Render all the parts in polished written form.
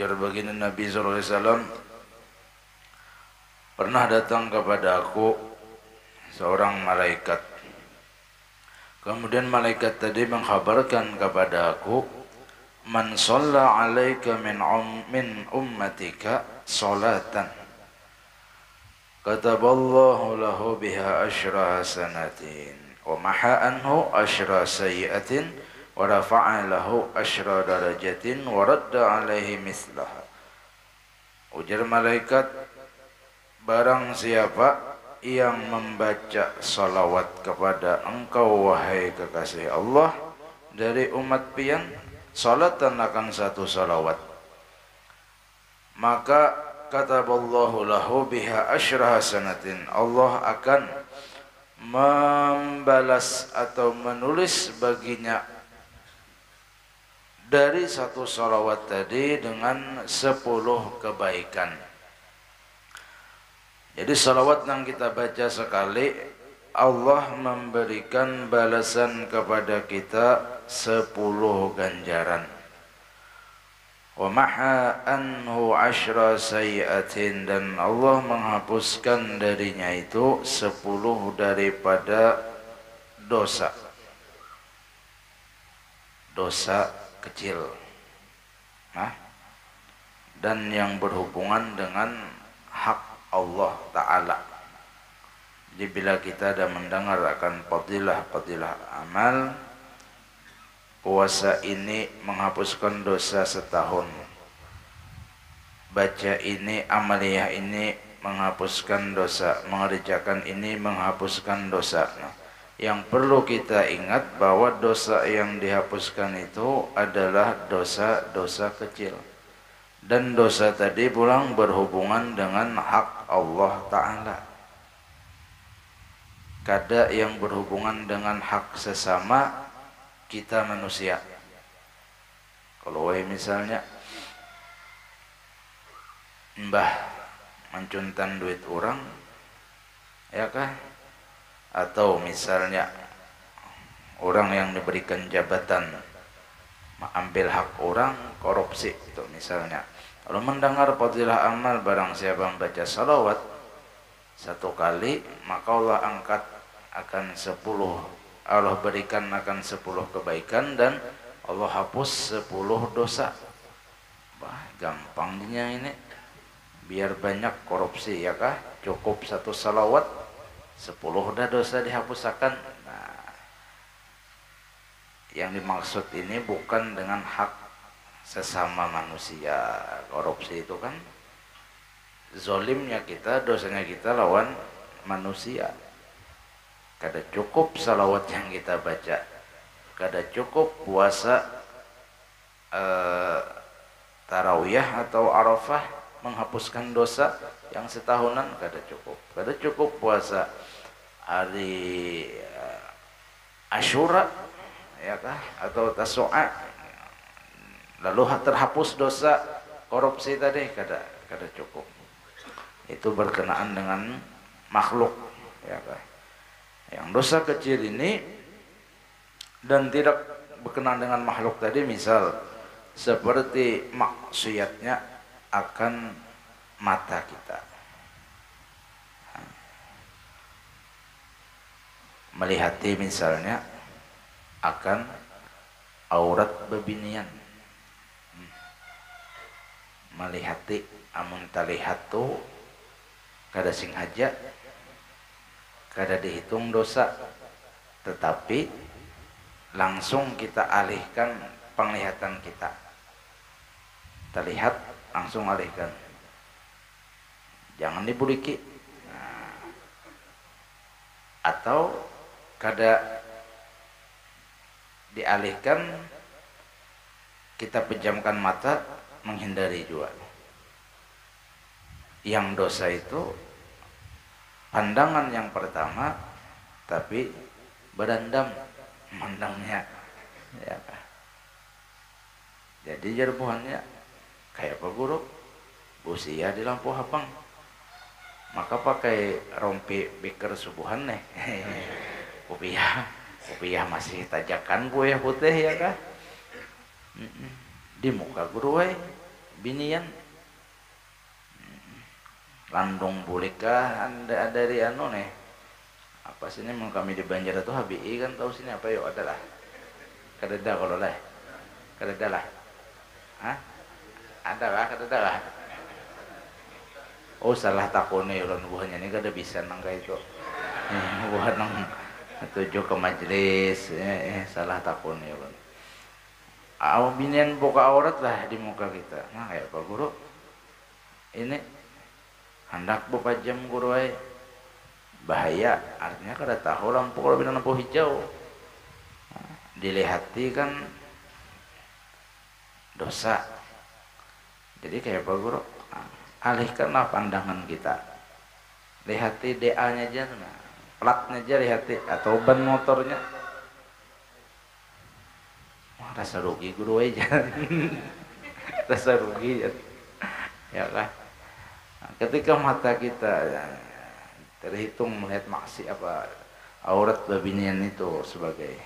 Ujar baginda Nabi SAW, pernah datang kepada aku seorang malaikat. Kemudian malaikat tadi mengkhabarkan kepada aku, man shalla alaika min ummatika salatan kataballahu lahu biha asyra hasanatin wa maha anhu asyra sayyiatin wa rafa'a lahu asyra darajatin wa radda alaihi mislaha. Ujar malaikat, barang siapa yang membaca salawat kepada engkau wahai kekasih Allah dari umat pian, salatan akan satu salawat, maka kataballahu lahu biha asyra hasanatin, Allah akan membalas atau menulis baginya dari satu salawat tadi dengan 10 kebaikan. Jadi salawat yang kita baca sekali, Allah memberikan balasan kepada kita 10 ganjaran. Wa maha anhu asyra sayyiatin, dan Allah menghapuskan darinya itu 10 daripada dosa kecil, dan yang berhubungan dengan hak Allah Ta'ala. Jadi bila kita ada mendengar akan fadilah amal, puasa ini menghapuskan dosa setahun, baca ini, amaliyah ini menghapuskan dosa, mengerjakan ini menghapuskan dosa. Yang perlu kita ingat bahwa dosa yang dihapuskan itu adalah dosa-dosa kecil. Dan dosa tadi pulang berhubungan dengan hak Allah Ta'ala. Kada yang berhubungan dengan hak sesama kita manusia. Kalau misalnya mbah mencuntan duit orang, ya kah? Atau misalnya orang yang diberikan jabatan ambil hak orang, korupsi itu misalnya. Kalau mendengar fadilah amal, barang siapa membaca salawat 1 kali, maka Allah angkat akan 10, Allah berikan akan 10 kebaikan, dan Allah hapus 10 dosa. Wah, gampangnya ini. Biar banyak korupsi, ya kah? Cukup 1 salawat, 10 dah dosa dihapuskan. Nah, yang dimaksud ini bukan dengan hak sesama manusia. Korupsi itu kan zolimnya kita, dosanya kita lawan manusia. Kada cukup salawat yang kita baca, kada cukup puasa tarawiyah atau arafah menghapuskan dosa yang setahunan, kada cukup. Kada cukup puasa hari Asyura, ya kah, atau Tasu'a, lalu terhapus dosa korupsi tadi, kada cukup. Itu berkenaan dengan makhluk, ya kah. Yang dosa kecil ini dan tidak berkenaan dengan makhluk tadi, misal seperti maksiatnya akan mata kita, melihati misalnya akan aurat bebinian, melihati amun talihat tu kada sing haja, kada dihitung dosa, tetapi langsung kita alihkan penglihatan kita. Terlihat langsung alihkan, jangan dibuliki. Nah, atau kada dialihkan, kita pejamkan mata, menghindari juga. Yang dosa itu pandangan yang pertama, tapi berendam memandangnya, ya. Jadi jerbuhannya kayak apa guru? Usia di lampu hapang, maka pakai rompi beker subuhan nih. Kopiah masih tajakan buaya putih, ya kah? Di muka guru binian landung bulikah anda dari anu nih apa sini mau kami di Banjar itu HBI kan tahu sini apa yuk adalah kadeda kalau lah kadeda lah hah ada lah kadeda lah oh salah takone ulun buahnya ini kada bisa nangka itu buah nang tuju ke majelis salah takone ulun binian buka aurat lah di muka kita nah kayak Pak Guru ini hendak buka jam guru bahaya artinya kada tahu lampu kalau bina lampu hijau dilihati kan dosa jadi kayak Pak Guru alihkanlah pandangan kita lihati DA nya aja platnya aja lihati atau ban motornya rasa rugi guru aja rasa rugi ya lah ketika mata kita terhitung melihat maksi apa aurat babinian itu sebagai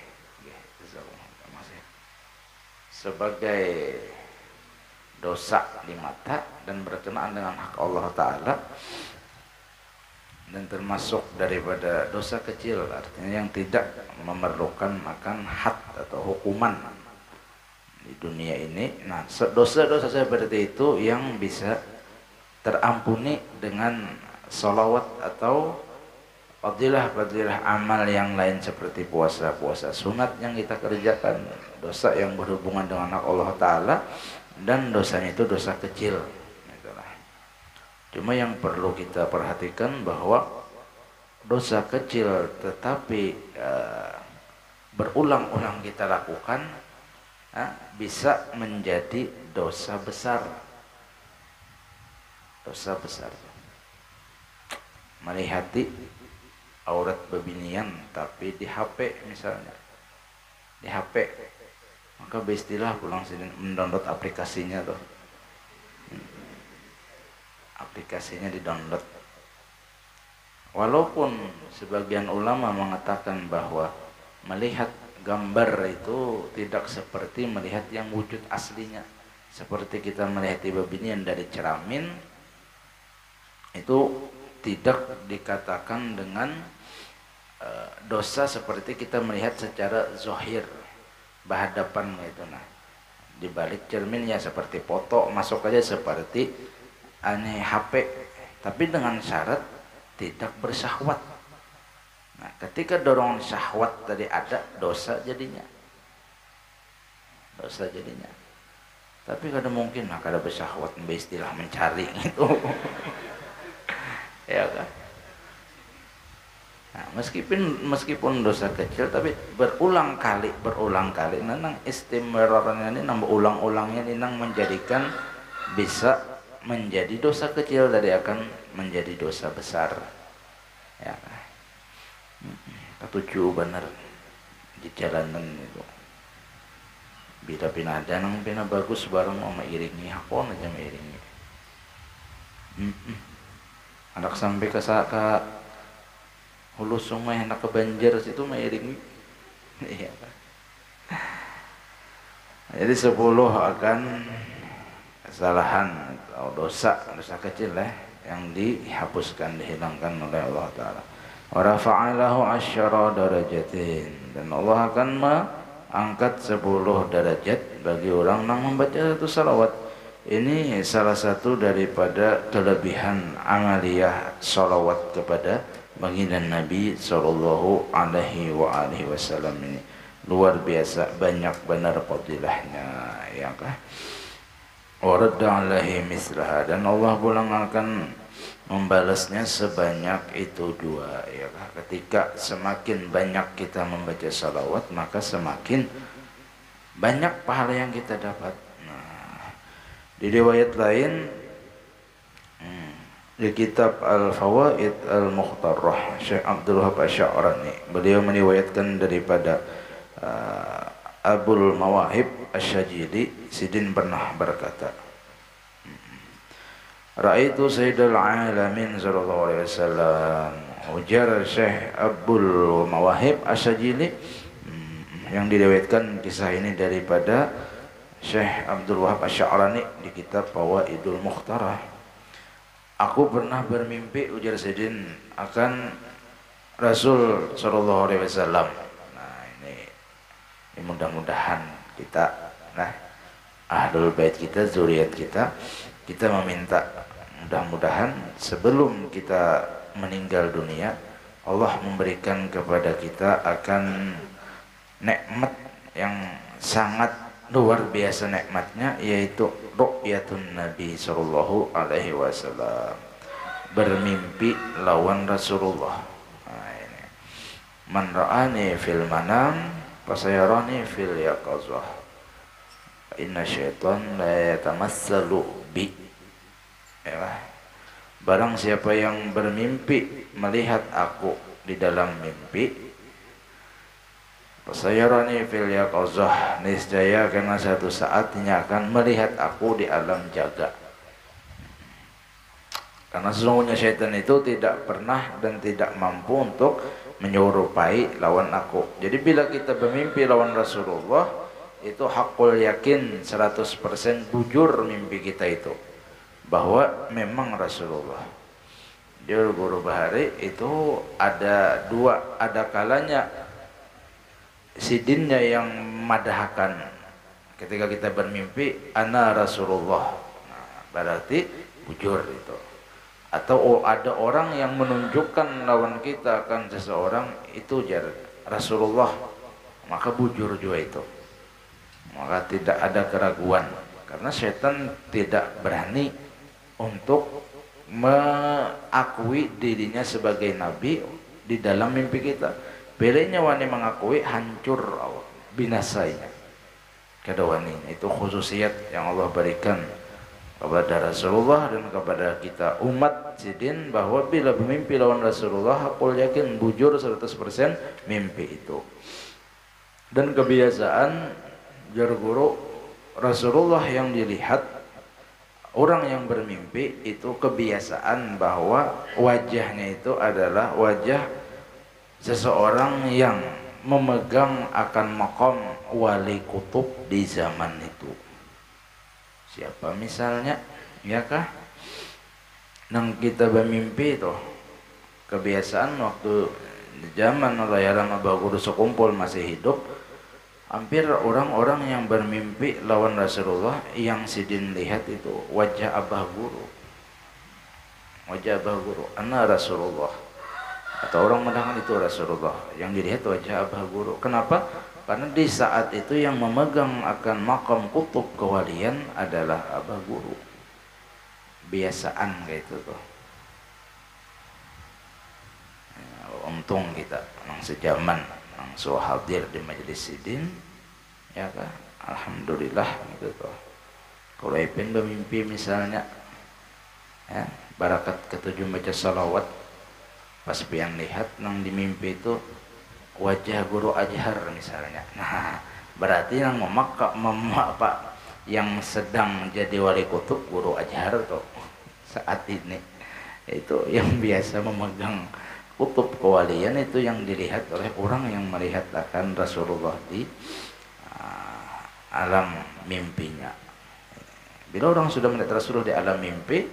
dosa di mata dan berkenaan dengan hak Allah Ta'ala dan termasuk daripada dosa kecil artinya yang tidak memerlukan makan had atau hukuman di dunia ini. Nah dosa-dosa seperti itu yang bisa terampuni dengan sholawat atau fadilah-fadilah amal yang lain seperti puasa-puasa sunat yang kita kerjakan, dosa yang berhubungan dengan hak Allah Ta'ala dan dosanya itu dosa kecil. Cuma yang perlu kita perhatikan bahwa dosa kecil tetapi berulang-ulang kita lakukan bisa menjadi dosa besar. Dosa besar. Melihati aurat babinian tapi di HP misalnya. Di HP. Maka beristilah pulang sini mendownload aplikasinya tuh. Aplikasinya di-download. Walaupun sebagian ulama mengatakan bahwa melihat gambar itu tidak seperti melihat yang wujud aslinya. Seperti kita melihat babinian dari cermin itu tidak dikatakan dengan dosa seperti kita melihat secara zahir berhadapan gitu. Nah, di balik cerminnya seperti foto masuk aja seperti aneh HP, tapi dengan syarat tidak bersyahwat. Nah, ketika dorongan syahwat tadi ada, dosa jadinya. Dosa jadinya. Tapi kada mungkin lah kada bersyahwat, istilah mencari gitu. Ya kan? Nah, meskipun dosa kecil tapi berulang kali nang istimrarnya ini nang ulang-ulangnya ini nang menjadikan bisa menjadi dosa kecil dari akan menjadi dosa besar. Ya. Ketujuh benar di jalanan itu. Bila pinada nang pina bagus bareng mau iringi hakon aja iringi. Anak sampai ke hulu sungai hendak ke Banjar situ iringi. Iya. Jadi 10 akan kesalahan atau dosa kecil yang dihapuskan, dihilangkan oleh Allah Ta'ala. Wa rafa'alahu asyara darajatin, dan Allah akan mengangkat 10 derajat bagi orang yang membaca satu salawat. Ini salah satu daripada kelebihan amaliyah salawat kepada baginda Nabi sallallahu alaihi wasallam ini. Luar biasa banyak benar fadilahnya, ya kah? Waradda alaihi mislaha, dan Allah pulang akan membalasnya sebanyak itu dua, ya. Ketika semakin banyak kita membaca salawat maka semakin banyak pahala yang kita dapat. Nah, di riwayat lain di kitab Al-Fawaid Al-Mukhtarah Syekh Abdul Wahab Asy'arani, beliau meriwayatkan daripada Abul Mawahib Asy-Syajili, Sidin pernah berkata, Ra'aitu Sayyidul Alamin sallallahu alaihi wasallam. Ujar Syekh Abul Mawahib Asy-Syajili yang diriwayatkan kisah ini daripada Syekh Abdul Wahab Asy-Sya'rani di kitab Fawaidul Mukhtarah. Aku pernah bermimpi, ujar Sayyidin, akan Rasul sallallahu alaihi wasallam. Nah, ini mudah-mudahan kita, nah, ahlul bait kita, zuriat kita, kita meminta mudah-mudahan sebelum kita meninggal dunia Allah memberikan kepada kita akan nikmat yang sangat luar biasa nikmatnya, yaitu ru'yatun Nabi sallallahu alaihi wasallam, bermimpi lawan Rasulullah. Nah, ini. Man ra'ani fil manam fasayarani fil yaqazah. Inna syaitan la yatamassalu bi. Ya. Barang siapa yang bermimpi melihat aku di dalam mimpi, fasayarani fil yaqazah, niscaya karena satu saatnya akan melihat aku di alam jaga. Karena sesungguhnya syaitan itu tidak pernah dan tidak mampu untuk menyerupai lawan aku. Jadi bila kita bermimpi lawan Rasulullah, itu hakul yakin 100% bujur mimpi kita itu bahwa memang Rasulullah. Dia Guru Bahari itu ada dua, ada kalanya sidinnya yang madahkan ketika kita bermimpi ana Rasulullah. Nah, berarti bujur itu. Atau ada orang yang menunjukkan lawan kita akan seseorang itu jar Rasulullah, maka bujur juga itu. Maka tidak ada keraguan, karena setan tidak berani untuk mengakui dirinya sebagai nabi di dalam mimpi kita. Belenya wani mengakui, hancur binasanya. Kada wani, itu khususiat yang Allah berikan kepada Rasulullah dan kepada kita umat sidin, bahwa bila bermimpi lawan Rasulullah hakul yakin bujur 100% mimpi itu. Dan kebiasaan jar guru, Rasulullah yang dilihat orang yang bermimpi itu kebiasaan bahwa wajahnya itu adalah wajah seseorang yang memegang akan maqam wali kutub di zaman itu. Siapa misalnya, ya kah? Nang kita bermimpi itu kebiasaan waktu zaman layaran Abah Guru sekumpul masih hidup, hampir orang-orang yang bermimpi lawan Rasulullah yang sidin lihat itu wajah Abah Guru, wajah Abah Guru, ana Rasulullah, atau orang mendengar itu Rasulullah, yang dilihat wajah Abah Guru. Kenapa? Karena di saat itu yang memegang akan makam kutub kewalian adalah Abah Guru. Biasaan kayak itu tuh. Ya, untung kita nang sejaman langsung hadir di majelis sidin, ya kan? Alhamdulillah gitu tuh. Kalau ipin bermimpi misalnya, ya, barakat ketujuh baca salawat, pas pian lihat nang di mimpi itu wajah Guru Ajhar misalnya. Nah, berarti yang apa yang sedang jadi wali kutub Guru Ajhar tuh saat ini. Itu yang biasa memegang kutub kewalian, itu yang dilihat oleh orang yang melihat akan Rasulullah di alam mimpinya. Bila orang sudah melihat Rasulullah di alam mimpi,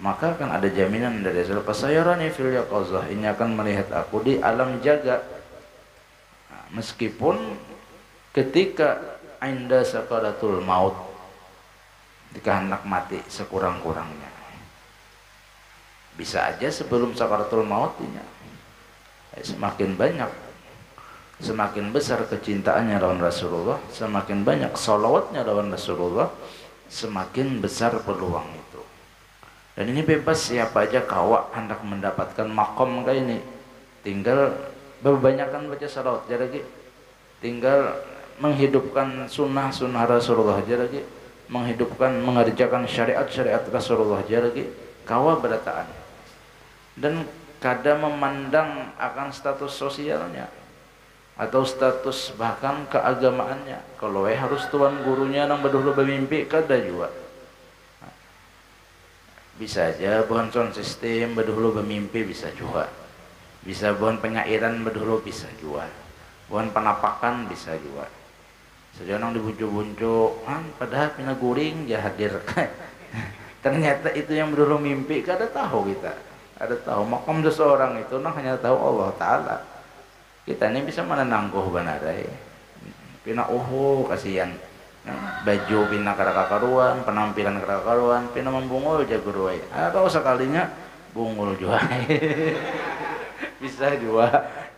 maka akan ada jaminan dari Rasul, fasayarani fil yaqazah, ini akan melihat aku di alam jaga. Meskipun ketika inda sakaratul maut, ketika hendak mati sekurang-kurangnya, bisa aja sebelum sakaratul mautnya, semakin banyak, semakin besar kecintaannya lawan Rasulullah, semakin banyak salawatnya lawan Rasulullah, semakin besar peluang itu. Dan ini bebas, siapa aja kawa hendak mendapatkan makom kayak ini, tinggal berbanyakan baca salawat jaragi, tinggal menghidupkan sunnah Rasulullah jaragi, menghidupkan, mengerjakan syariat Rasulullah jaragi, kawa berataan. Dan kada memandang akan status sosialnya atau status bahkan keagamaannya. Kalau harus tuan gurunya nang bedulu bermimpi, kada juga. Bisa aja bukan sound sistem bedulu bermimpi, bisa juga. Bisa bukan penyairan bedulu, bisa juga. Bukan penapakan, bisa juga. sejonang dibuncu-buncu padahal pina guring ya hadir. Ternyata itu yang dulu mimpi, kada tahu kita, ada tahu makam seseorang itu nah hanya tahu Allah Ta'ala. Kita ini bisa mana nangguh banarai pina kasihan baju pina karuan, penampilan karuan, pina membungul jaguruai atau sekalinya bungul juga. Bisa juga,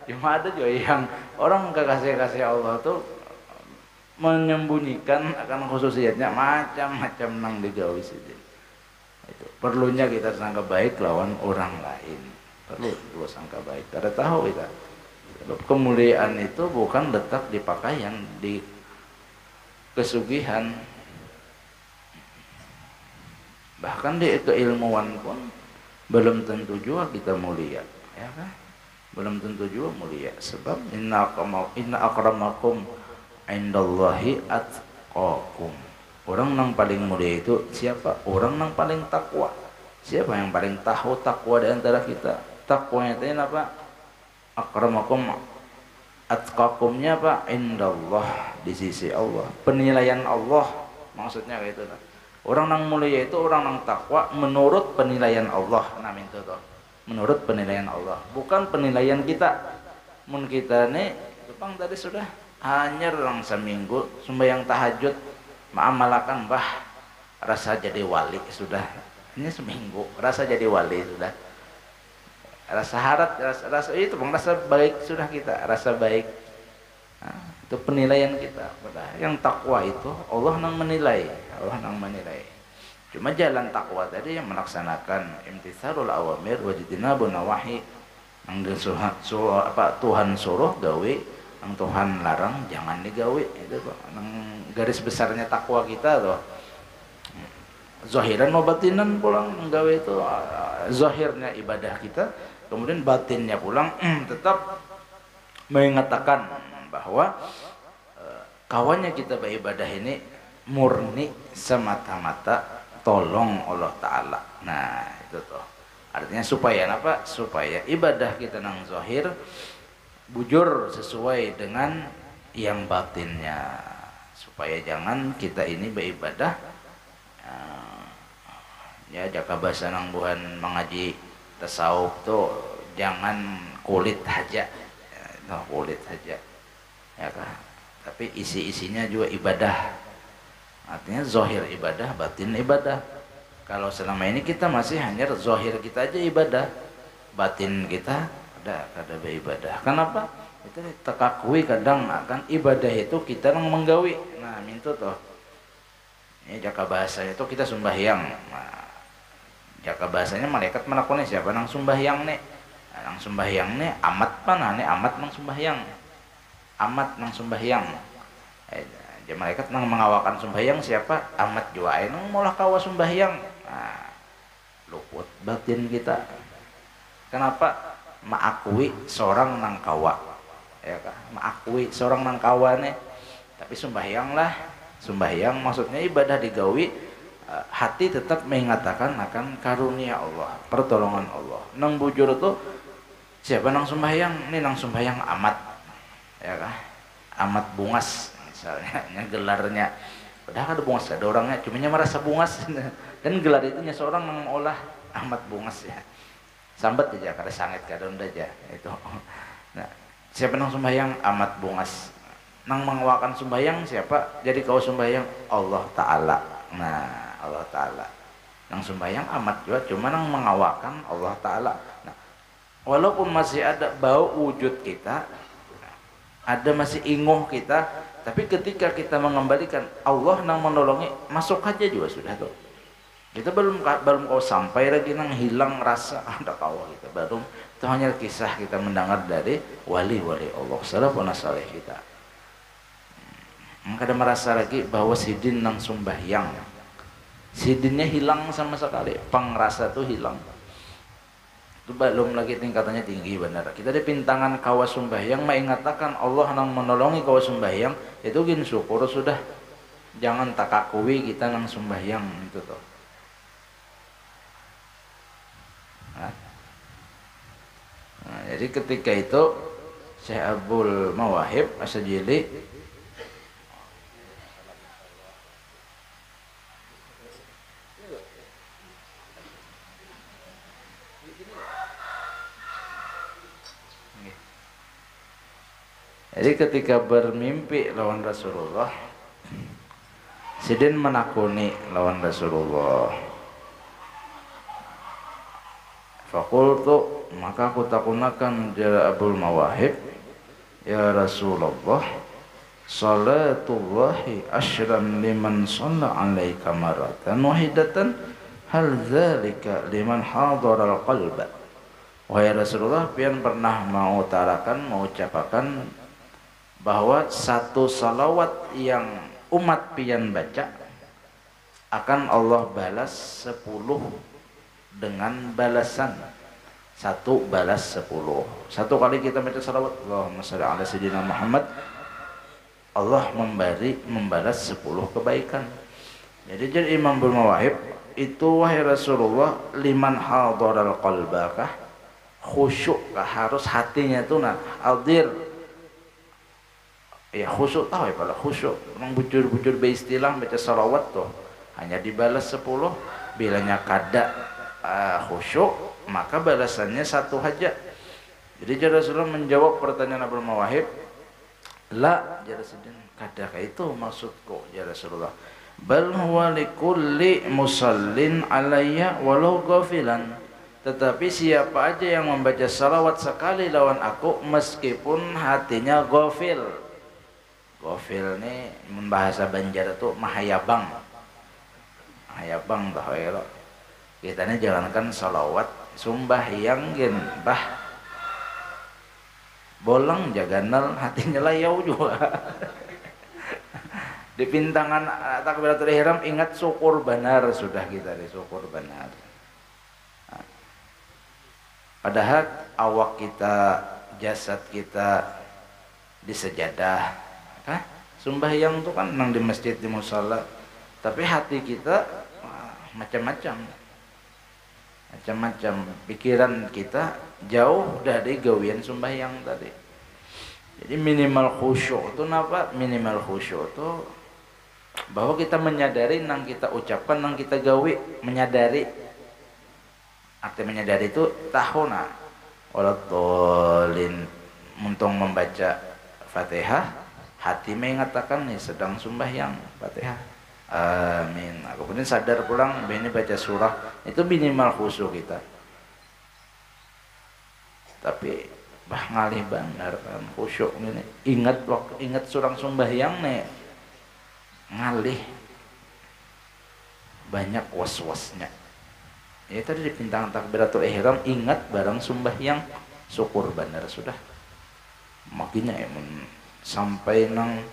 cuma ada juga yang orang kekasih-kasih Allah tuh menyembunyikan akan khususiyatnya macam-macam nang digawi sini. Itu perlunya kita sangka baik lawan orang lain, perlu dua sangka baik. Kada tahu kita kemuliaan itu bukan letak di pakaian, di kesugihan, bahkan di keilmuan pun belum tentu juga kita mulia, ya kan? Belum tentu juga mulia, sebab inna akramakum indallahi atqakum. Orang yang paling mulia itu siapa? Orang yang paling takwa. Siapa yang paling tahu takwa di antara kita? Takwanya itu apa? Akramakum atqakumnya apa? Indallah, di sisi Allah. Penilaian Allah maksudnya kayak itu. Orang yang mulia itu orang yang takwa menurut penilaian Allah. Nah itu tuh. Menurut penilaian Allah, bukan penilaian kita. Mun kita nih, Jepang tadi sudah hanya orang seminggu sembahyang tahajud, ma'amalakan bah rasa jadi wali sudah. Ini seminggu rasa jadi wali sudah. Rasa harat, rasa itu bang, rasa baik sudah kita, rasa baik. Nah, itu penilaian kita. Yang takwa itu Allah yang menilai, Allah yang menilai. Cuma jalan takwa tadi yang melaksanakan imtitsalul awamir wa jtinabun nawahi, yang Tuhan suruh gawe, yang Tuhan larang jangan digawe. Itu kok garis besarnya takwa kita tuh. Zahiran wa batinan pulang menggawe itu zahirnya ibadah kita, kemudian batinnya pulang tetap mengatakan bahwa kawannya kita beribadah ini murni semata-mata tolong Allah Ta'ala. Nah itu tuh artinya supaya apa? Supaya ibadah kita nang zahir bujur sesuai dengan yang batinnya, supaya jangan kita ini beribadah ya jaka bahasa nang buhan mengaji tasawuf tuh jangan kulit saja, kulit saja ya kan, tapi isi-isinya juga ibadah. Artinya zahir ibadah, batin ibadah. Kalau selama ini kita masih hanya zahir kita aja ibadah, batin kita kada beribadah. Kenapa? Itu tekakui kadang akan ibadah itu kita yang menggawi. Nah, mintu toh. Ini jaka bahasa itu kita sembahyang. Nah, jaka bahasanya malaikat melakukannya siapa nang sembahyang nih? Nah, nang sembahyang nih amat mana nih? Amat nang sembahyang. Amat nang sembahyang. Malaikat nang mengawakan sembahyang siapa? Amat jua nang molah kawa sembahyang. Nah, luput batin kita. Kenapa? Maakui seorang nang kawa, ya kan? Maakui seorang nang kawa nih. Tapi sembahyang lah, sembahyang maksudnya ibadah digawi, hati tetap mengatakan akan karunia Allah, pertolongan Allah. Nang bujur itu siapa nang sembahyang? Ini nang sembahyang amat, ya kan? Amat bungas. Misalnya gelarnya padahal ada bungas, ada orangnya cumanya merasa bungas dan gelar itunya seorang yang mengolah amat bungas ya, sambat aja kada sangit kada aja itu. Nah, siapa nang sembahyang amat bungas, nang mengawakan sembahyang siapa? Jadi kau sembahyang Allah Ta'ala. Nah, Allah Ta'ala nang sembahyang amat juga, cuma nang mengawakan Allah Ta'ala. Nah, walaupun masih ada bau wujud kita, ada masih inguh kita, tapi ketika kita mengembalikan Allah nang menolongi, masuk aja juga sudah tuh. Kita belum kau sampai lagi nang hilang rasa ada kawah kita baru. Itu hanya kisah kita mendengar dari wali-wali Allah, salafun saleh kita. Kada merasa lagi bahwa sidin nang sembahyang, sidinnya hilang sama sekali, pangrasa tuh hilang. Itu belum lagi tingkatannya tinggi benar. Kita di pintangan kawa sembahyang mengatakan Allah nang menolongi kawa sembahyang, itu gin syukur sudah. Jangan takakui kita nang sembahyang itu tuh. Nah, jadi ketika itu Syekh Abdul Mawahib As-Sajili Jadi ketika bermimpi lawan Rasulullah, Sidin menakuni lawan Rasulullah. Fakultu, maka aku takunakan jara Abul Mawahib, ya Rasulullah, salatullahi asyram liman shalla alaika maratan wahidatan, hal dzalika liman hadara al-qalba. Wahai Rasulullah, pian pernah mengucapkan bahwa satu salawat yang umat pian baca akan Allah balas 10 dengan balasan. Satu balas 10. Satu kali kita baca salawat Allahumma shalli ala sayyidina Muhammad, Allah membalas 10 kebaikan. Jadi Imam Abul Mawahib itu, wahai Rasulullah, liman hadaral qalbakah, khusyuk kah, harus hatinya tuh hadir. Ya khusyuk tahu ya, pada khusyuk memang bujur-bujur beristilah baca salawat tuh hanya dibalas 10. Bilanya kada khusyuk, maka balasannya 1 aja. Jadi Rasulullah menjawab pertanyaan Abul Mawahib, la jarasidin, kadakah itu maksudku ya Rasulullah, bal huwa likulli musallin alayya walau ghafilan, tetapi siapa aja yang membaca salawat sekali lawan aku meskipun hatinya ghafil. Ghafil ini bahasa Banjar itu mahayabang. Mahayabang tahu ya lo. Kita ini jalankan salawat sumbahyang gen bah bolang jaganal hatinya layau juga. Di pintangan takbiratul ihram ingat syukur benar, sudah kita syukur benar. Padahal awak kita, jasad kita di sejadah, kan? Sembahyang itu kan nang di masjid, di musala, tapi hati kita macam-macam. Pikiran kita jauh dari gawian sembahyang tadi. Jadi minimal khusyuk itu apa? Minimal khusyuk itu bahwa kita menyadari nang kita ucapkan, nang kita gawi, menyadari. Arti menyadari itu tahu nah, walatolin muntung membaca Fatihah, hati mengatakan nih sedang sembahyang Fatihah. Amin. Kemudian sadar pulang, ini baca surah, itu minimal khusyuk kita. Tapi bah ngalih benar kan khusyuk ini. Ingat surang sembahyang nih, ngalih banyak was-wasnya. Ya tadi di pintangan takbiratul ihram ingat barang sembahyang, syukur benar sudah. Makanya sampai nang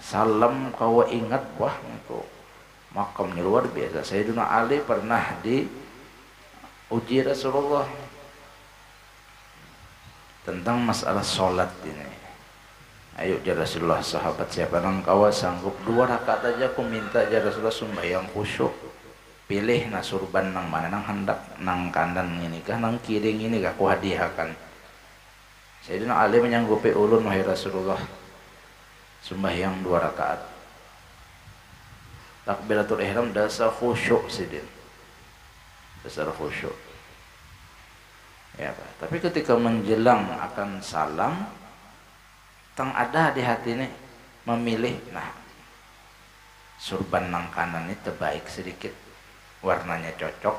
salam kau ingat, wah itu makamnya luar biasa. Sayyidina Ali pernah diuji Rasulullah tentang masalah sholat ini. Ayo ya Rasulullah, sahabat siapa nang kau sanggup 2 rakaat aja aku minta ya Rasulullah sembahyang khusyuk. Pilih nasurban nang mana, nang hendak nang kanan ini kah, nang kiri ini kah aku hadiahkan. Sayyidina Ali menyanggupi ulun, wahai Rasulullah, sembahyang 2 rakaat. Takbiratul ihram dasar khusyuk sidin. Dasar khusyuk. Ya, Pak. Tapi ketika menjelang akan salam, tang ada di hati ini memilih, nah surban nang kanan ini terbaik sedikit, warnanya cocok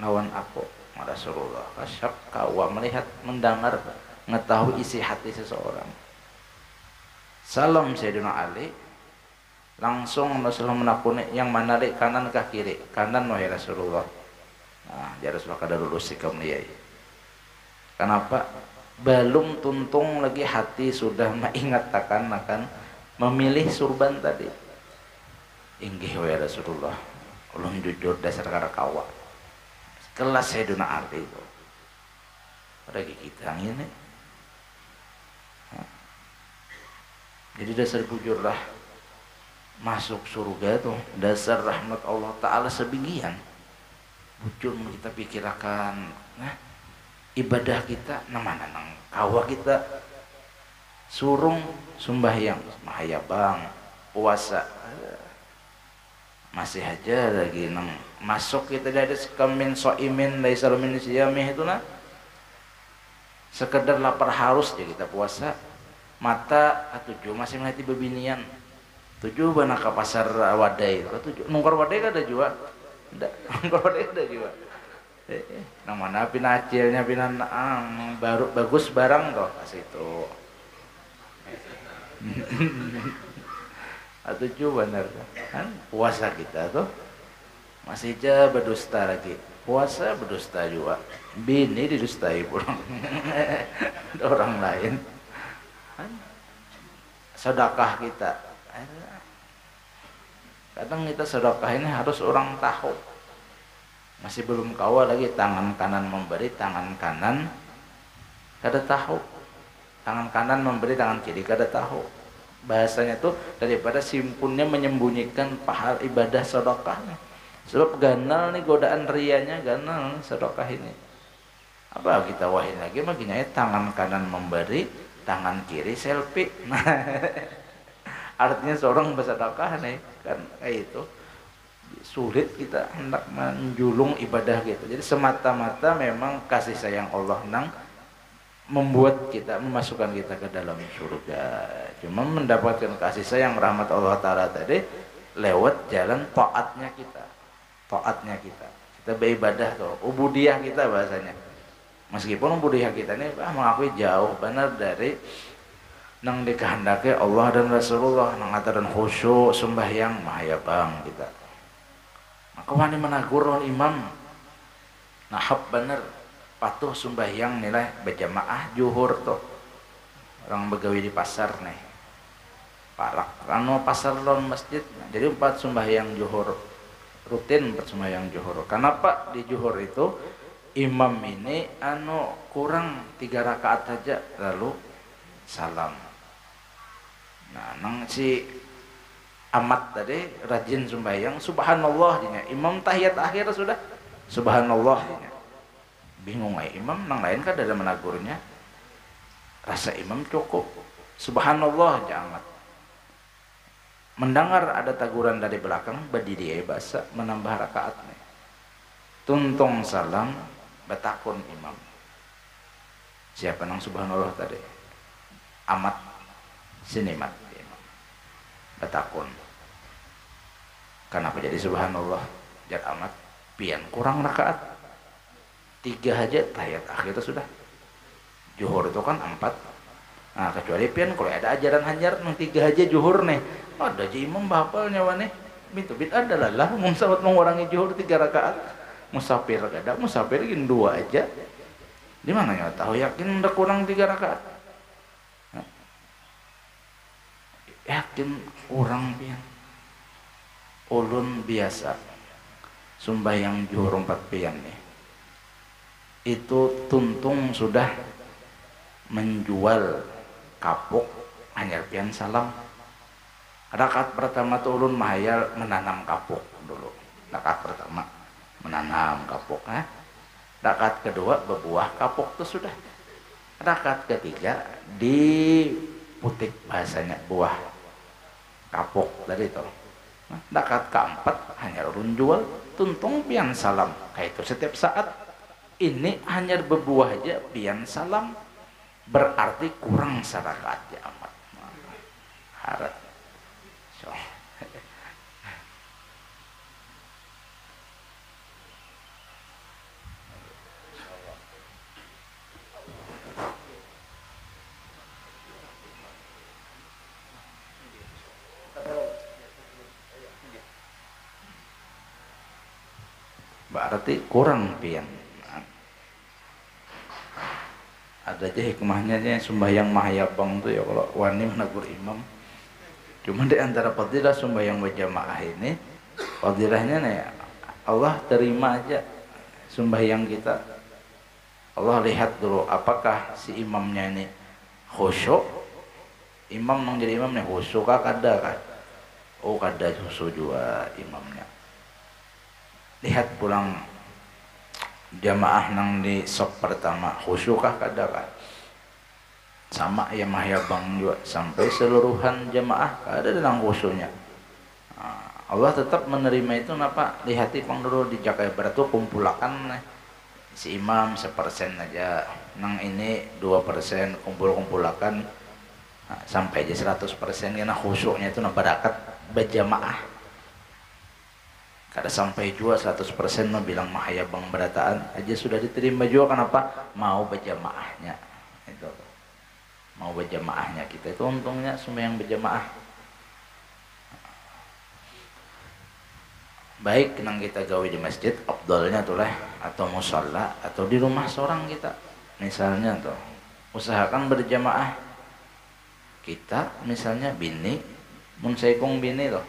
lawan aku Rasulullah. Kasyak kawa melihat, mendengar, mengetahui isi hati seseorang. Salam Sayyidina Ali, langsung Rasulullah menakuni yang mana dek, kanan kah kiri? Kanan wahai Rasulullah. Nah, ya Rasulullah kada lulus sikam niyai. Kenapa? Belum tuntung lagi hati sudah mengingatkan akan memilih surban tadi. Inggih wahai Rasulullah, ulun jujur dasar karakawa. Kelas Sayyidina Ali itu. Pada kita ini. Jadi dasar bujurlah masuk surga tuh, dasar rahmat Allah Ta'ala sebinggian. Bujur kita pikirkan, nah ibadah kita namanya nang kawa kita surung sembahyang, mahayabang, puasa, masih aja lagi nang masuk kita dari kamin soimin laisal min siyamih itu nah sekedar lapar harus ya kita puasa. mata atujuh masih melati bebinian tujuh bana ke pasar wadai tujuh nungkar wadai ada juga ada nungkar wadai ada juga nang mana pina acilnya pina baru bagus barang toh kasih itu atujuh bener kan puasa kita tuh masih aja berdusta lagi puasa berdusta juga bini didustai pulang orang lain kan sedekah kita kadang kita sedekah ini harus orang tahu masih belum kawa lagi tangan kanan memberi tangan kanan kada tahu tangan kanan memberi tangan kiri kada tahu bahasanya tuh daripada simpunnya menyembunyikan pahala ibadah sedekahnya sebab ganal nih godaan rianya ganal sedekah ini apa kita wahin lagi makanya tangan kanan memberi tangan kiri selfie nah artinya seorang bersedekah nih kan kayak itu sulit kita hendak menjulung ibadah gitu jadi semata-mata memang kasih sayang Allah nang membuat kita memasukkan kita ke dalam surga cuma mendapatkan kasih sayang rahmat Allah Ta'ala tadi lewat jalan taatnya kita beribadah tuh ubudiyah kita bahasanya meskipun ubudiyah kita ini mengakui jauh benar dari nang dikehendaki Allah dan Rasulullah nang ngatakan khusyuk sembahyang mahayabang kita maka wani menagur imam nahab bener patuh sembahyang nilai berjamaah juhur tuh orang begawi di pasar nih parak anu pasar lon masjid jadi 4 sembahyang juhur rutin sembahyang juhur kenapa di juhur itu imam ini anu kurang 3 rakaat saja lalu salam nah nang si amat tadi rajin sembahyang subhanallah dinya imam tahiyat akhir sudah subhanallah dinya bingung imam nang lain kan ada menagurnya rasa imam cukup subhanallah aja amat mendengar ada taguran dari belakang berdiri bahasa menambah rakaatnya tuntung salam betakun imam siapa nang subhanallah tadi amat sinimat imam betakun kenapa jadi subhanallah jar amat pian kurang rakaat 3 aja tahiyat akhir itu sudah juhur itu kan 4 nah kecuali pian kalau ada ajaran hanyar nang 3 aja juhur nih ada aja imam bapal nyawa nih bit adalah lah musawat mengurangi juhur 3 rakaat musafir kada musafir ingin 2 aja di mana ya tahu yakin udah kurang 3 rakaat nah, yakin kurang pian ulun biasa sembahyang juhur 4 pian nih itu tuntung sudah menjual kapuk hanya pian salam rakaat pertama tuh ulun mahayal menanam kapuk dulu rakaat pertama menanam kapuk rakaat kedua berbuah kapuk tuh sudah rakaat ketiga diputik bahasanya buah kapuk dari itu rakaat keempat hanya ulun jual tuntung pian salam kayak itu setiap saat ini hanya berbuah aja pian salam berarti kurang sarakaat ya amat harap so. berarti kurang pian ada aja hikmahnya sembahyang mahayabang tuh ya kalau wani menegur imam cuma di antara fadilah sembahyang berjamaah ini fadilahnya nih Allah terima aja sembahyang kita Allah lihat dulu apakah si imamnya ini khusyuk imam yang jadi imam nih khusyuk kah kada kan oh kada khusyuk juga imamnya lihat pulang jamaah nang di sop pertama khusyukah kada kan sama ya mahayabang juga sampai seluruhan jamaah kada nang khusyuknya Allah tetap menerima itu napa lihati pang dulu di Jakarta Barat tuh kumpulakan si imam 1% aja nang ini 2% kumpul-kumpulakan Nah, sampai aja 100% karena khusyuknya itu barakat berjamaah. Kada sampai juga 100% mah bilang mahayabang berataan aja sudah diterima juga. Kenapa? Mau berjamaahnya itu, mau berjamaahnya kita itu untungnya sembahyang berjamaah. Baik nang kita gawe di masjid afdalnya tuh lah, atau musalla atau di rumah seorang kita misalnya tuh usahakan berjamaah. Kita misalnya bini mun saikung bini loh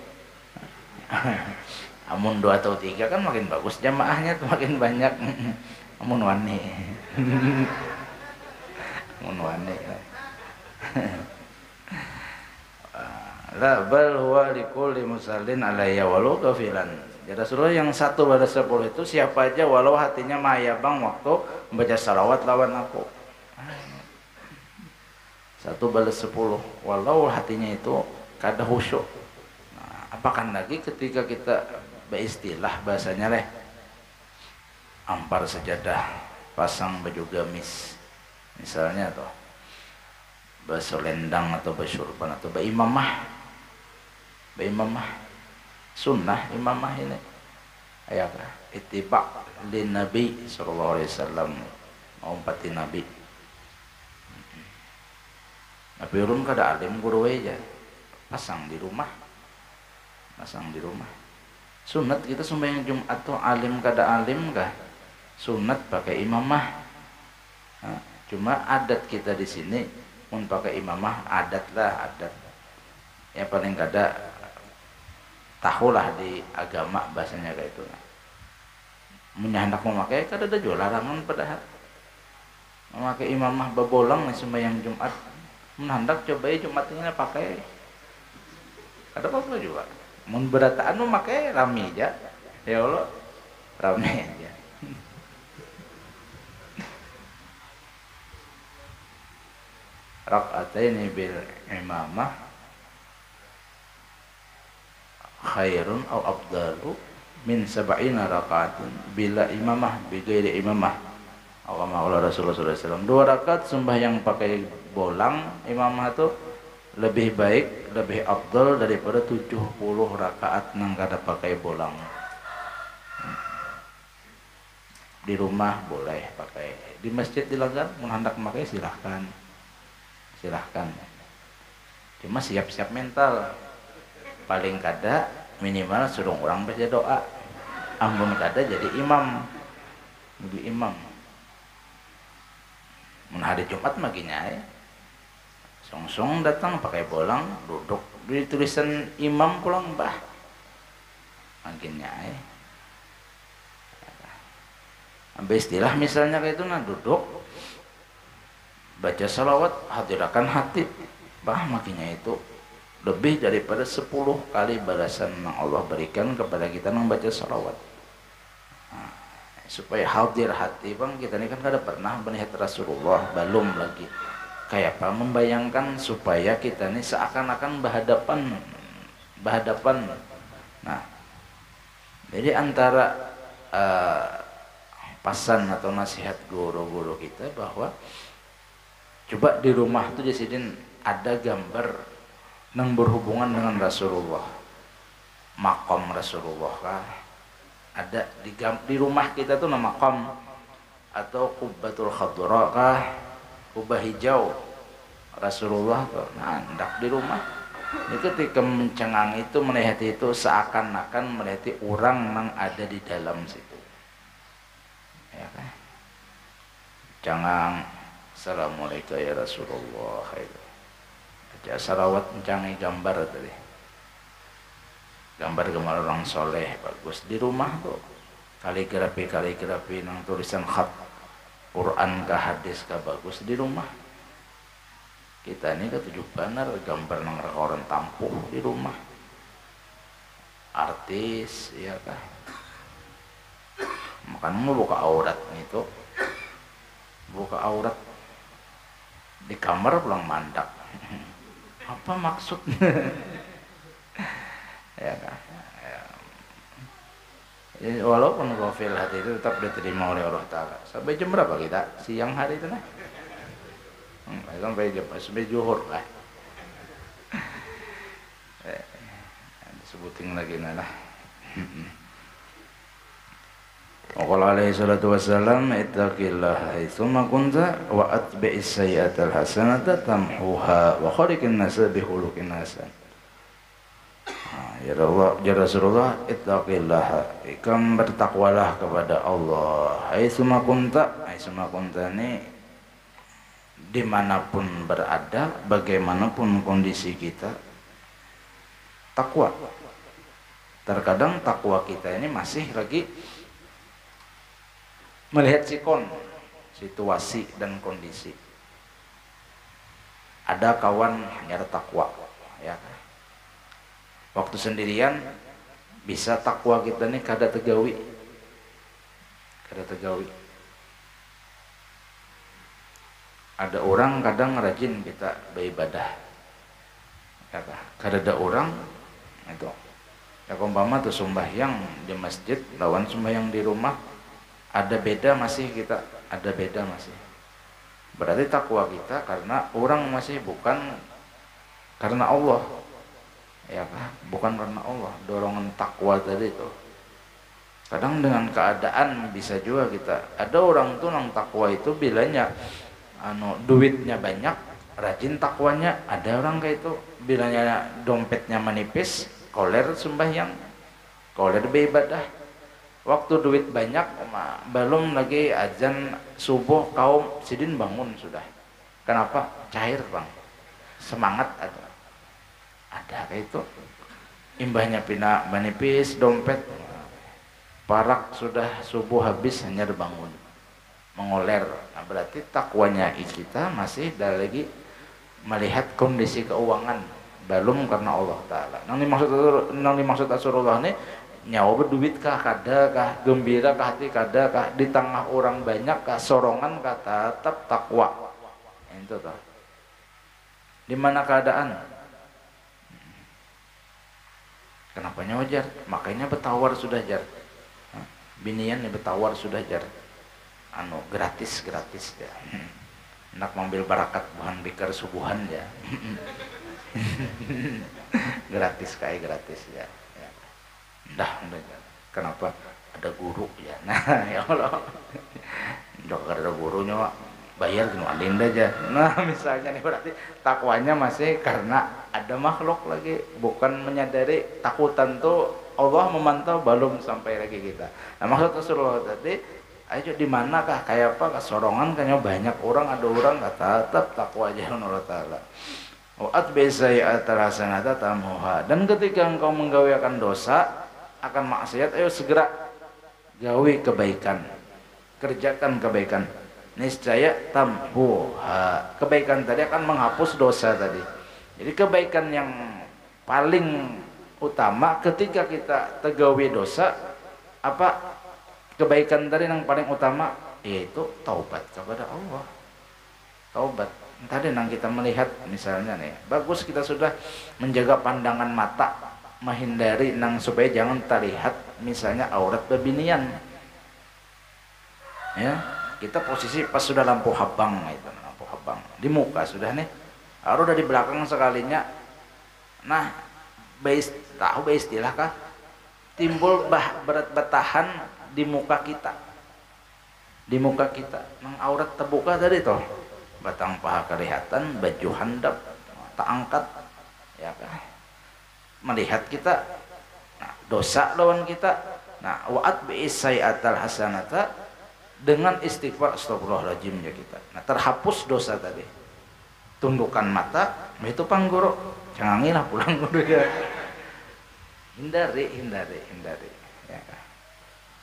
amun 2 atau 3 kan makin bagus jamaahnya tuh, makin banyak. Amun wani amun wani la bal huwa likulli musallin alayya walau kafilan. Ya Rasulullah, yang 1/10 itu siapa aja walau hatinya mayabang waktu membaca salawat lawan aku. 1/10 walau hatinya itu kada khusyuk. Nah, apakan lagi ketika kita beristilah bahasanya leh ampar sejadah, pasang baju gamis misalnya tuh, berselendang atau bersyurban atau berimamah. Sunnah imamah ini ayakah ittiba lin nabi sallallahu alaihi wasallam, umpati nabi. Tapi urun kada alim guru aja pasang di rumah. Sunat kita sembahyang Jumat tuh alim kada alim kah? Sunat pakai imamah. Nah, cuma adat kita di sini mun pakai imamah adat. Ya paling kada tahulah di agama bahasanya kayak itu. Mun hendak memakai kada ada jual larangan padahal. Memakai imamah babolang nih sembahyang Jumat. Mun hendak coba Jumat ini pakai. Ada apa juga. Mun berataan memakai rami aja. Ya Allah, rami aja. Rak'ataini bil imamah khairun au afdalu min sab'ina raka'atin bila imamah bi ghairi imamah. Allah Rasulullah SAW 2 rakaat sembahyang pakai bolang imamah itu lebih baik, lebih afdal daripada 70 rakaat nang kada pakai bolang. Di rumah boleh pakai, di masjid dilanggar mun hendak pakai silahkan. Cuma siap-siap mental. Paling kada minimal suruh orang baca doa. Amun kada jadi imam. Mun hari Jumat maginya ya. Songsong datang pakai bolang, duduk di tulisan imam pulang bah. Maginya ya. Ambil istilah misalnya kayak itu duduk baca salawat, hadirakan hati, bah makinya itu lebih daripada 10 kali balasan yang Allah berikan kepada kita yang baca salawat. Nah, supaya hadir hati bang, kita ini kan kada pernah melihat Rasulullah, belum lagi kayak apa membayangkan supaya kita ini seakan-akan berhadapan. Nah, jadi antara pasan atau nasihat guru-guru kita bahwa coba di rumah tuh jasidin ada gambar yang berhubungan dengan Rasulullah, makom Rasulullah kah? Ada di rumah kita tuh nama makom atau kubbatul khadra kah, kubah hijau Rasulullah tuh. Nah, hendak di rumah. Ini ketika mencengang itu melihat itu seakan-akan melihat orang yang ada di dalam situ. Ya kan? Jangan Assalamualaikum ya Rasulullah. Baca salawat mencangi gambar tadi. Gambar orang soleh bagus di rumah tuh. Kaligrafi nang tulisan khat Quran kah hadis kah bagus di rumah. Kita ini ketujuh banar gambar nang orang tampuh di rumah. Artis ya kah. Makanya mau buka aurat itu. Buka aurat di kamar pulang mandak. Apa maksudnya? Ya kan? Ya. Walaupun ghafil hati itu tetap diterima oleh Allah Ta'ala. Sampai jam berapa kita? Siang hari itu nah? Sampai jam sampai zuhur lah. Disebutin lagi lah. Qala alaihi salatu wassalam ittaqillaha haitsuma kunta wa atbi'is sayyi'atal hasanata tamhuha wa khaliqin nasa bi khuluqin hasan. Ya Allah, ya Rasulullah, ittaqillaha, ikam bertakwalah kepada Allah. Haitsuma kunta ini dimanapun berada, bagaimanapun kondisi kita, takwa. Terkadang takwa kita ini masih lagi melihat situasi dan kondisi. Ada kawan hanya takwa, ya. Waktu sendirian bisa takwa kita nih kada tegawi. Ada orang kadang rajin kita beribadah, ya, kada ada orang itu. Ya umpama tuh sembahyang di masjid lawan sembahyang di rumah, ada beda masih. Berarti takwa kita karena orang masih, bukan karena Allah, ya kan? Bukan karena Allah. Dorongan takwa tadi itu kadang dengan keadaan bisa juga kita. Ada orang tuh nang takwa itu bilanya duitnya banyak, rajin takwanya. Ada orang kayak itu bilanya dompetnya menipis, koler sembahyang, koler beribadah. Waktu duit banyak, belum lagi azan subuh kaum sidin bangun sudah. Kenapa? Cair bang, semangat ada kayak itu. Imbahnya pina menipis dompet, parak sudah subuh habis hanya bangun mengoler. Nah, berarti takwanya kita masih lagi melihat kondisi keuangan, belum karena Allah Ta'ala. Nang dimaksud Rasulullah ini nyawa berduit kah, kada kah, gembira kah hati, kada kah, di tengah orang banyak kah, sorongan kah, tetap takwa. Itu toh. Di mana keadaan? Kenapa wajar? Makanya betawar sudah jar. Binian nih betawar sudah jar. Gratis ya. Nak mengambil barakat bahan bikar subuhan ya. Gratis ya. Udah. Kenapa? Ada guru ya. Nah, ya Allah. Udah ada gurunya, bayar gini adin aja. Nah, misalnya nih berarti takwanya masih karena ada makhluk lagi, bukan menyadari takutan tuh Allah memantau, belum sampai lagi kita. Nah, maksud Rasulullah tadi, ayo di manakah kayak apa kesorongan kayaknya banyak orang, ada orang kata tetap takwa aja Allah Ta'ala. Wa'at bisayatal hasanata tamhuha. Dan ketika engkau menggawikan dosa, akan maksiat, ayo segera gawe kebaikan, kerjakan kebaikan, niscaya tamhuha. Kebaikan tadi akan menghapus dosa tadi. Jadi kebaikan yang paling utama ketika kita tegawi dosa, apa kebaikan tadi yang paling utama, yaitu taubat kepada Allah. Taubat tadi nang kita melihat misalnya nih, bagus kita sudah menjaga pandangan mata, menghindari nang supaya jangan terlihat misalnya aurat bebinian, ya. Kita posisi pas sudah lampu habang di muka sudah nih, harus udah di belakang sekalinya. Nah, tahu istilah kah? Timbul berat bertahan di muka kita, nang aurat terbuka tadi toh, batang paha kelihatan, baju handap tak angkat, ya kan? Melihat kita, nah, dosa lawan kita. Nah, wa'at bi'isai'atal hasanata, dengan istighfar astagfirullahaladzim ya kita. Nah, terhapus dosa tadi. Tundukkan mata, itu panggoro, janganilah pulang dulu ya. Hindari, ya kan?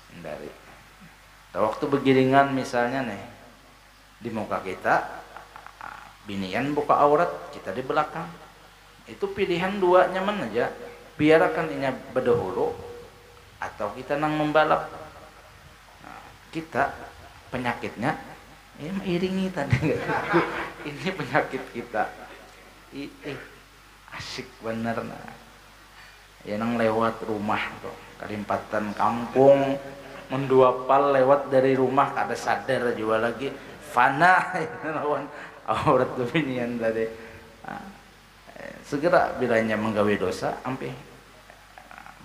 Hindari. Nah, waktu begiringan misalnya nih, di muka kita, binian buka aurat, kita di belakang. Itu pilihan dua, nyaman aja. Biarkan ini berdahulu, atau kita nang membalap. Nah, kita penyakitnya iringi tadi. Ini penyakit kita. Asik bener. Nah, ya nang lewat rumah tuh, kalimpatan kampung, menduapal lewat dari rumah, ada sadar juga lagi fana lawan aurat binian tadi. Nah, segera bilanya menggawe dosa ampe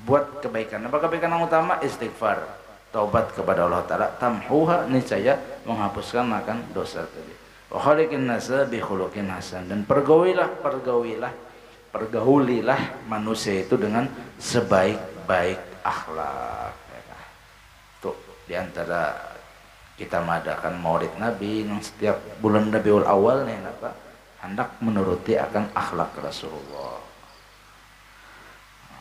buat kebaikan. Apa kebaikan yang utama? Istighfar, taubat kepada Allah Ta'ala. Tamhuha, niscaya menghapuskan akan dosa tadi. Wa khaliqin nasa bi khuluqin hasan, dan pergaulilah manusia itu dengan sebaik-baik akhlak. Tuh diantara kita mengadakan Maulid Nabi yang setiap bulan Rabiul Awal nih apa? Hendak menuruti akan akhlak Rasulullah.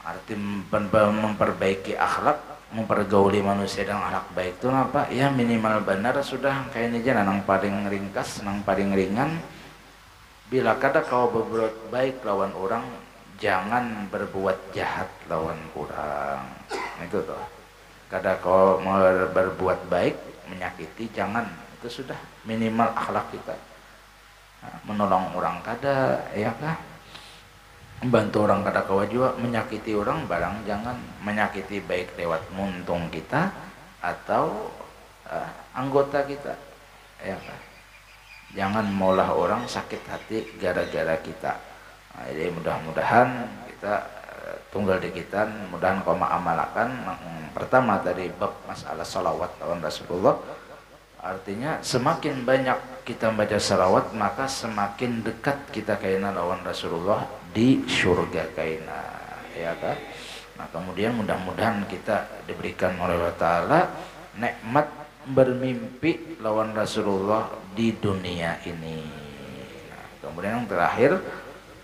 Arti memperbaiki akhlak, mempergauli manusia dengan akhlak baik itu apa? Ya minimal benar sudah kayak ini aja nang paling ringkas, nang paling ringan. Bila kada kau berbuat baik lawan orang, jangan berbuat jahat lawan orang. Itu tuh. Kada kau mau berbuat baik, menyakiti, jangan. Itu sudah minimal akhlak kita. Nah, menolong orang kada, ya kah? Bantu orang kada kawa juga, menyakiti orang barang jangan. Menyakiti baik lewat muntung kita atau anggota kita, ya kan? Jangan maulah orang sakit hati gara-gara kita. Nah, jadi mudah-mudahan kita tunggal di kita, mudahan kau mengamalkan pertama tadi bab masalah salawat lawan Rasulullah. Artinya semakin banyak kita baca salawat, maka semakin dekat kita kaina lawan Rasulullah di surga kaina, ya kan? Nah kemudian mudah-mudahan kita diberikan oleh Allah Ta'ala nikmat bermimpi lawan Rasulullah di dunia ini. Nah, kemudian yang terakhir,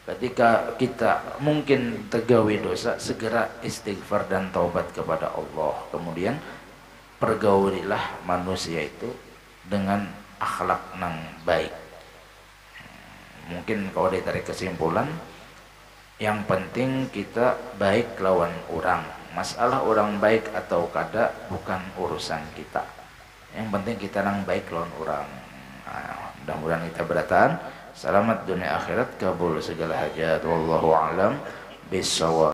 ketika kita mungkin tergawe dosa, segera istighfar dan taubat kepada Allah. Kemudian pergaulilah manusia itu dengan akhlak nang baik. Mungkin kalau ditarik kesimpulan, yang penting kita baik lawan orang. Masalah orang baik atau kada bukan urusan kita. Yang penting kita nang baik lawan orang. Nah, mudah-mudahan kita beratahan. Selamat dunia akhirat, kabul segala hajat. Wallahu a'lam bishawab.